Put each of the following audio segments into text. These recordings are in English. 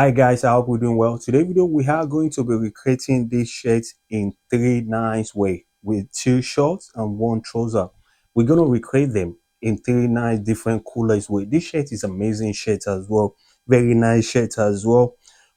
Hi guys, I hope we're doing well. Today video we are going to be recreating this shirt in three nice way with two shorts and one trouser. We're going to recreate them in three nice different coolest way. This shirt is amazing shirt as well. Very nice shirt as well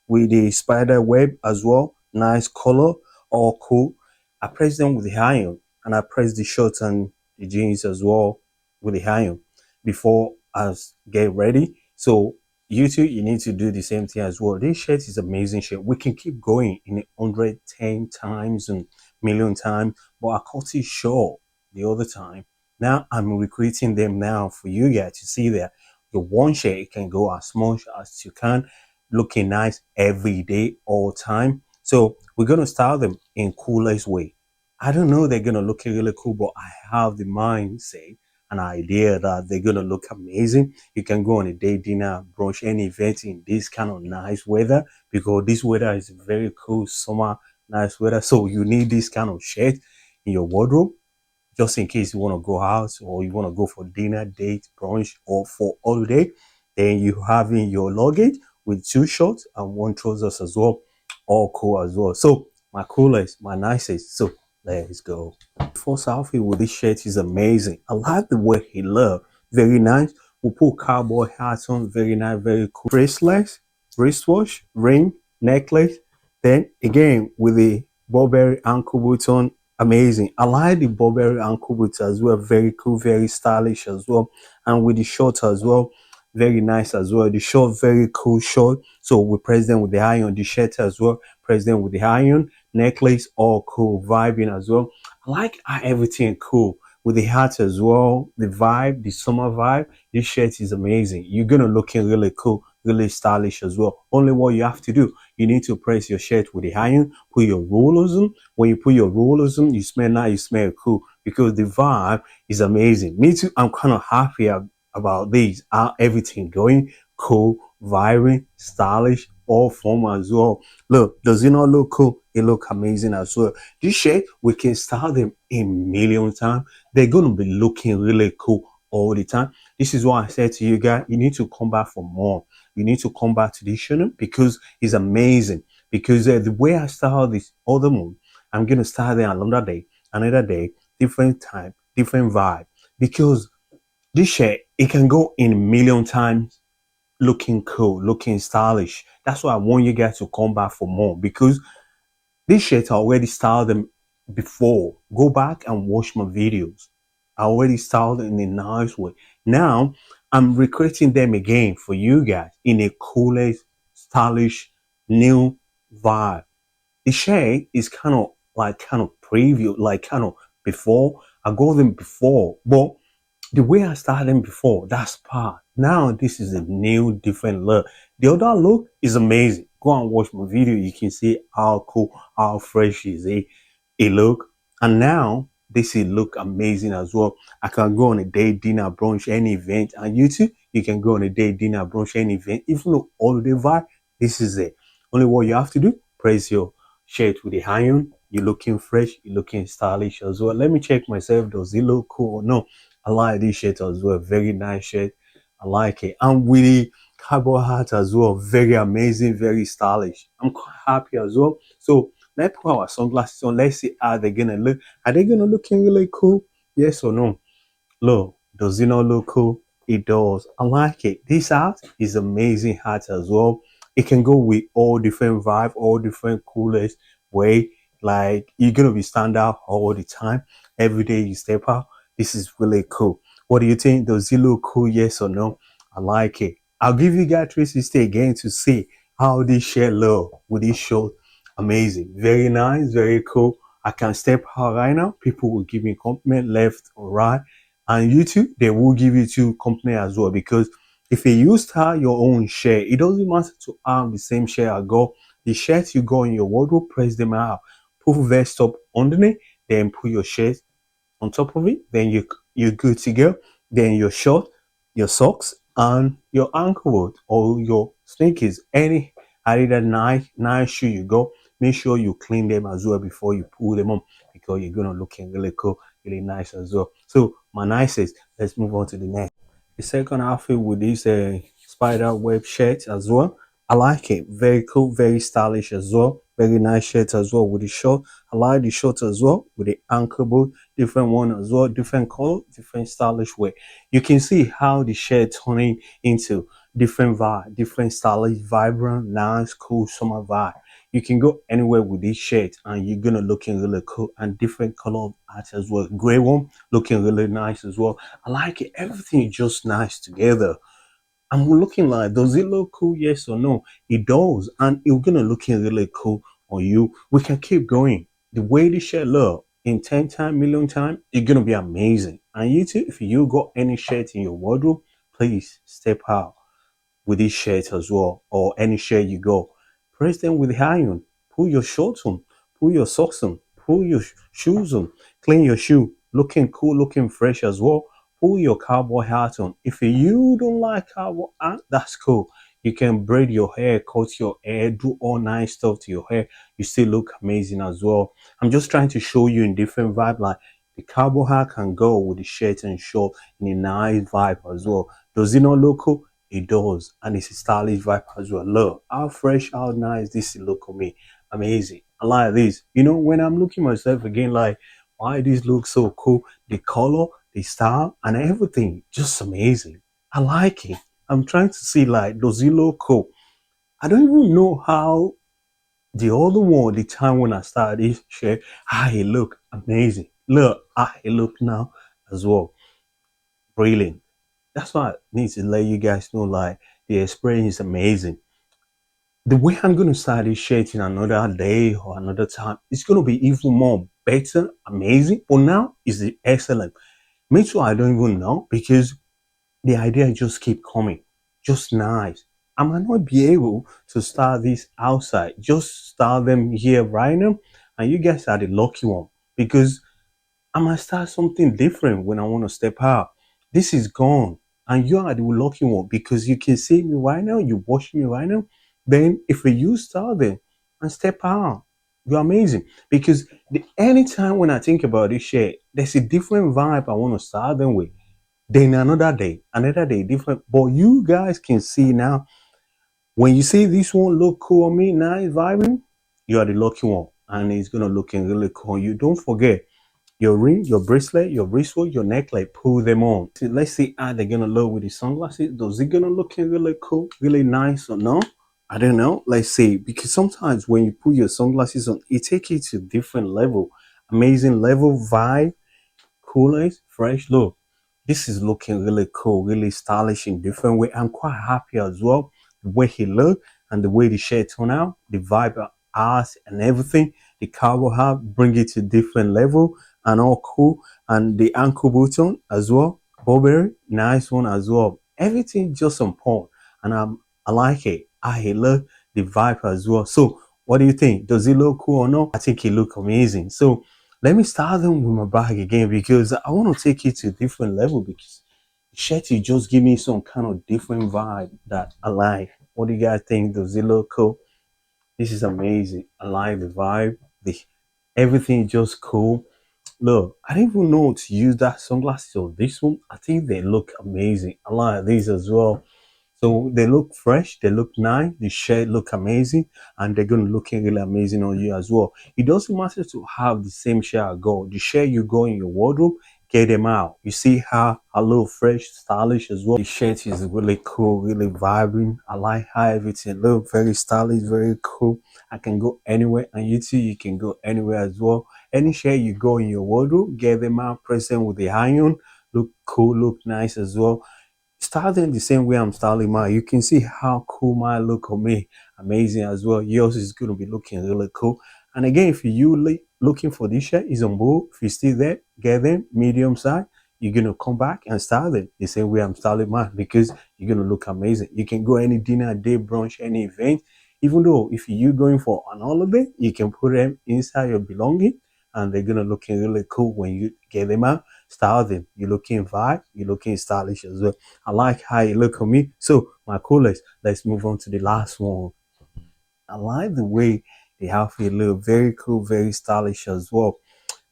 with the spider web as well. Nice color, all cool. I pressed them with the iron and I pressed the shorts and the jeans as well with the iron before I get ready. So you too, you need to do the same thing as well. This shirt is amazing shirt. We can keep going in 110 times and million times, but I cut it short the other time. Now I'm recreating them now for you guys to see that the one shirt can go as much as you can, looking nice every day, all time. So we're gonna style them in coolest way. I don't know they're gonna look really cool, but I have the mindset, an idea that they're gonna look amazing. You can go on a day, dinner, brunch, any event in this kind of nice weather because this weather is very cool, summer, nice weather. So you need this kind of shirt in your wardrobe just in case you want to go out or you want to go for dinner, date, brunch, or for holiday. Then you have in your luggage with two shorts and one trousers as well. All cool as well. So my coolest, my nicest. So let's go. First outfit with this shirt is amazing. I like the way he look. Very nice. We put cowboy hats on. Very nice, very cool. Bracelets, wristwatch, ring, necklace. Then again with the Burberry ankle boots on. Amazing. I like the Burberry ankle boots as well. Very cool, very stylish as well. And with the shorts as well. Very nice as well. The short, very cool short. So we press them with the iron. The shirt as well. Press them with the iron. Necklace, all cool. Vibing as well. I like how everything cool with the hat as well. The vibe, the summer vibe. This shirt is amazing. You're gonna looking really cool, really stylish as well. Only what you have to do, you need to press your shirt with the iron, put your rollers on. When you put your rollers on, you smell nice, you smell cool because the vibe is amazing. Me too. I'm kind of happy about these. How everything going cool, vibrant, stylish, all form as well. Look, does it not look cool? It look amazing as well. This shirt, we can style them a million times. They're going to be looking really cool all the time. This is why I said to you guys, you need to come back for more. You need to come back to this channel because it's amazing. Because the way I style this other one, I'm going to style them another day, different time, different vibe. Because this shirt, it can go in a million times looking cool, looking stylish. That's why I want you guys to come back for more because these shirts I already styled them before. Go back and watch my videos. I already styled in a nice way. Now I'm recreating them again for you guys in a coolest, stylish, new vibe. The shirt is kind of preview, like kind of before. I got them before, but the way I started them before, that's part. Now this is a new, different look. The other look is amazing. Go and watch my video. You can see how cool, how fresh is it look. And now this is look amazing as well. I can go on a day, dinner, brunch, any event. And you too, you can go on a day, dinner, brunch, any event. Even though all the vibe, this is it. Only what you have to do, press your shirt with the iron. You're looking fresh, you're looking stylish as well. Let me check myself. Does it look cool or no? I like this shirt as well. Very nice shirt. I like it. And with the cowboy hat as well. Very amazing, very stylish. I'm quite happy as well. So let's put our sunglasses on. Let's see how they're gonna look. Are they gonna looking really cool? Yes or no? Look, does it not look cool? It does. I like it. This hat is amazing hat as well. It can go with all different vibe, all different coolest way. Like you're gonna be stand out all the time. Every day you step out. This is really cool. What do you think? Does it look cool? Yes or no? I like it. I'll give you guys 360 again to see how this shirt look with this short. Amazing. Very nice, very cool. I can step out right now. People will give me compliment left or right. And YouTube, they will give you two compliment as well because if you style your own shirt, it doesn't matter to have the same shirt I got. The shirts you got in your wardrobe, press them out. Put vest up underneath, then put your shirt on top of it, then you're good to go. Then your short, your socks, and your ankle boot or your sneakers, any either nice shoe you go, make sure you clean them as well before you pull them on because you're gonna looking really cool, really nice as well. So my nicest, let's move on to the next. The second outfit with this spider web shirt as well. I like it. Very cool, very stylish as well. Very nice shirt as well with the short. I like the short as well with the ankle boot. Different one as well, different color, different stylish way. You can see how the shirt turning into different vibe, different stylish, vibrant, nice, cool summer vibe. You can go anywhere with this shirt and you're gonna looking really cool and different color of art as well. Gray one looking really nice as well. I like it. Everything is just nice together. I'm looking like, does it look cool? Yes or no? It does, and it's gonna looking really cool on you. We can keep going. The way the shirt look in 10 time, million time, it's gonna be amazing. And you too, if you got any shirt in your wardrobe, please step out with this shirt as well, or any shirt you go. Press them with the iron. Put your shorts on. Put your socks on. Put your shoes on. Clean your shoe. Looking cool, looking fresh as well. Put your cowboy hat on. If you don't like cowboy hat, that's cool. You can braid your hair, cut your hair, do all nice stuff to your hair. You still look amazing as well. I'm just trying to show you in different vibe. Like the cowboy hat can go with the shirt and short in a nice vibe as well. Does it not look cool? It does, and it's a stylish vibe as well. Look how fresh, how nice this look on me. Amazing. I like this. You know, when I'm looking myself again, like why this looks so cool, the color, the style, and everything, just amazing. I like it. I'm trying to see like does it look cool? I don't even know how the other one, the time when I started this shit, how it look amazing. Look, how it look now as well. Brilliant. That's why I need to let you guys know like the experience is amazing. The way I'm gonna start this shit in another day or another time, it's gonna be even more better, amazing. But now is excellent. Me too, I don't even know because the idea just keep coming. Just nice. I might not be able to start this outside. Just start them here right now. And you guys are the lucky one because I might start something different when I want to step out. This is gone. And you are the lucky one because you can see me right now, you watch me right now. Then if you start there and step out, you're amazing. Because anytime when I think about this shit, there's a different vibe I want to start them with. Then another day, different. But you guys can see now, when you see this one look cool on me, nice vibing, you are the lucky one. And it's gonna looking really cool on you. Don't forget your ring, your bracelet, your wristwatch, your necklace, pull them on. So let's see how they're gonna look with the sunglasses. Does it gonna look really cool, really nice or no? I don't know. Let's see. Because sometimes when you put your sunglasses on, it takes you to different level. Amazing level vibe, coolness, fresh look. This is looking really cool, really stylish in different way. I'm quite happy as well. The way he looked and the way the shirt turned out, the vibe of ours and everything. The cowboy hat bring it to different level and all cool. And the ankle button as well. Burberry, nice one as well. Everything just on point. And I like it. I love the vibe as well. So what do you think? Does it look cool or not? I think it look amazing. So let me start them with my bag again because I want to take it to a different level because Shetty just give me some kind of different vibe that I like. What do you guys think? Does it look cool? This is amazing. I like the vibe. The everything is just cool. Look, I didn't even know to use that sunglasses or this one. I think they look amazing. I like these as well. So they look fresh, they look nice, the shade look amazing, and they're gonna look really amazing on you as well. It doesn't matter to have the same share I go. The share you go in your wardrobe, get them out. You see how a little fresh, stylish as well. The shirt is really cool, really vibrant. I like how everything look very stylish, very cool. I can go anywhere, and you too, you can go anywhere as well. Any share you go in your wardrobe, get them out, press them with the iron. Look cool, look nice as well. Starting the same way I'm styling mine, you can see how cool my look on me. Amazing as well. Yours is going to be looking really cool. And again, if you looking for this shirt, is on board. If you still there, get them medium size. You're going to come back and style it the same way I'm styling mine because you're going to look amazing. You can go any dinner, day, brunch, any event. Even though if you're going for an holiday, you can put them inside your belonging and they're going to look really cool when you get them out. Style them. You're looking vibe. You're looking stylish as well. I like how you look on me. So my coolest, let's move on to the last one. I like the way the outfit look. Very cool, very stylish as well.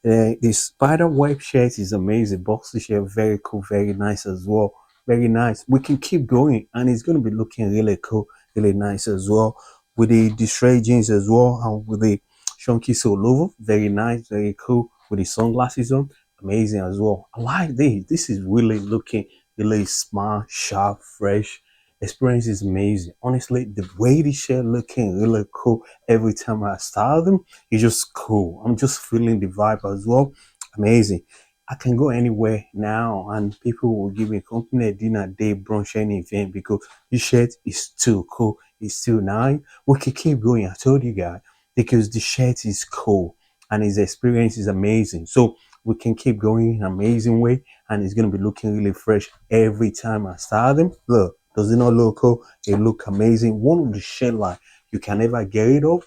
The spider web shirt is amazing. Boxy shirt, very cool, very nice as well. Very nice. We can keep going and it's going to be looking really cool. really nice as well. With the stray jeans as well, and with the chunky sole logo, very nice, very cool. With the sunglasses on, amazing as well. I like this. This is really looking really smart, sharp, fresh. Experience is amazing. Honestly, the way the shirt looking really cool every time I style them, it's just cool. I'm just feeling the vibe as well. Amazing. I can go anywhere now and people will give me company dinner, day, brunch, any event because this shirt is too cool. It's too nice. We can keep going. I told you guys because the shirt is cool and his experience is amazing. So we can keep going in an amazing way and it's going to be looking really fresh every time I style them. Look, does it not look cool? It look amazing. One of the shirt like you can never get rid of.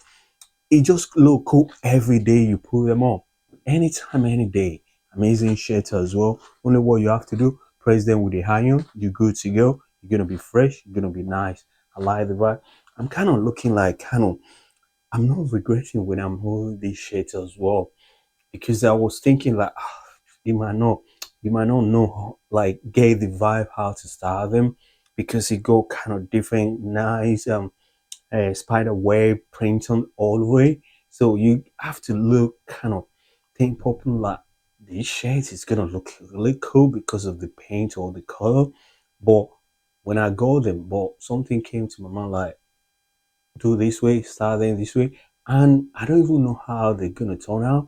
It just look cool every day you put them on. Anytime, any day. Amazing shirt as well. Only what you have to do, press them with the iron. You're good to go. You're gonna be fresh. You're gonna be nice. I like the vibe. I'm kind of looking like I'm not regretting when I'm holding this shirt as well because I was thinking like you might not you might not know like get the vibe how to style them because it go kind of different nice spider web print on all the way. So you have to look kind of think popular like these shades is gonna look really cool because of the paint or the color. But when I got them, but something came to my mind like do this way, start them this way. And I don't even know how they're gonna turn out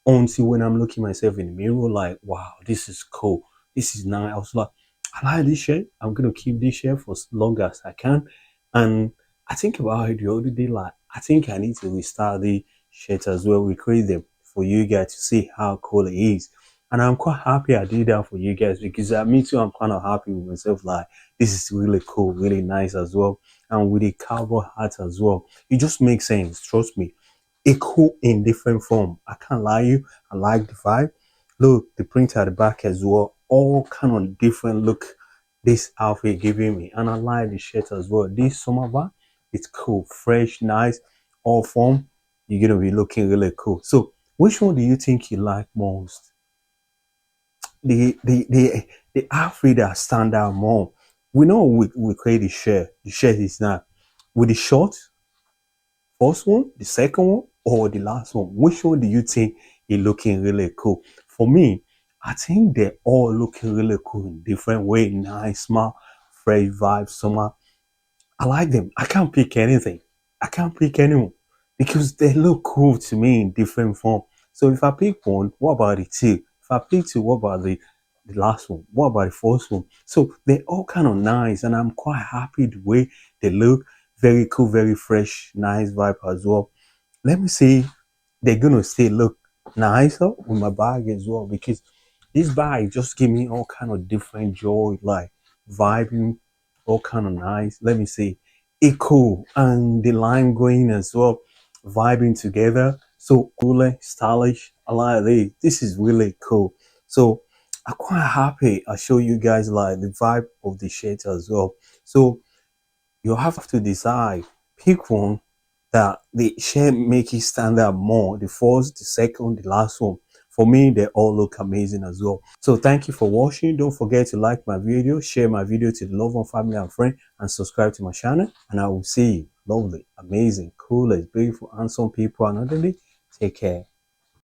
until when I'm looking myself in the mirror, like, wow, this is cool. This is nice. I was like, I like this shirt. I'm gonna keep this shirt for as long as I can. And I think about it the other day, like I think I need to restart the shirt as well, recreate them for you guys to see how cool it is. And I'm quite happy I did that for you guys because me too, I'm kind of happy with myself. Like, this is really cool, really nice as well and with a cowboy hat as well. It just makes sense. Trust me. It cool in different form. I can't lie you. I like the vibe. Look, the print at the back as well. All kind of different look this outfit giving me. And I like the shirt as well. This summer vibe, it's cool, fresh, nice, all form. You're gonna be looking really cool. So which one do you think you like most? The outfit that stand out more. We know we create the shirt. The shirt is not with the short first one, the second one, or the last one. Which one do you think is looking really cool? For me, I think they're all looking really cool in different way. Nice, smart, fresh vibe, summer. I like them. I can't pick anything. I can't pick anyone because they look cool to me in different form. So if I pick one, what about the two? If I pick two, what about the last one? What about the first one? So they're all kind of nice, and I'm quite happy the way they look. Very cool, very fresh, nice vibe as well. Let me see. They're gonna still look nicer with my bag as well because this bag just give me all kind of different joy, like vibing, all kind of nice. Let me see, eco and the lime green as well, vibing together. So cool, stylish. I like this. This is really cool. So I'm quite happy. I show you guys like the vibe of the shades as well. So you have to decide, pick one that the shade make it stand out more. The first, the second, the last one. For me, they all look amazing as well. So thank you for watching. Don't forget to like my video, share my video to the loved one, family and friend, and subscribe to my channel. And I will see you. Lovely, amazing, cool, beautiful, handsome people another day. Take care.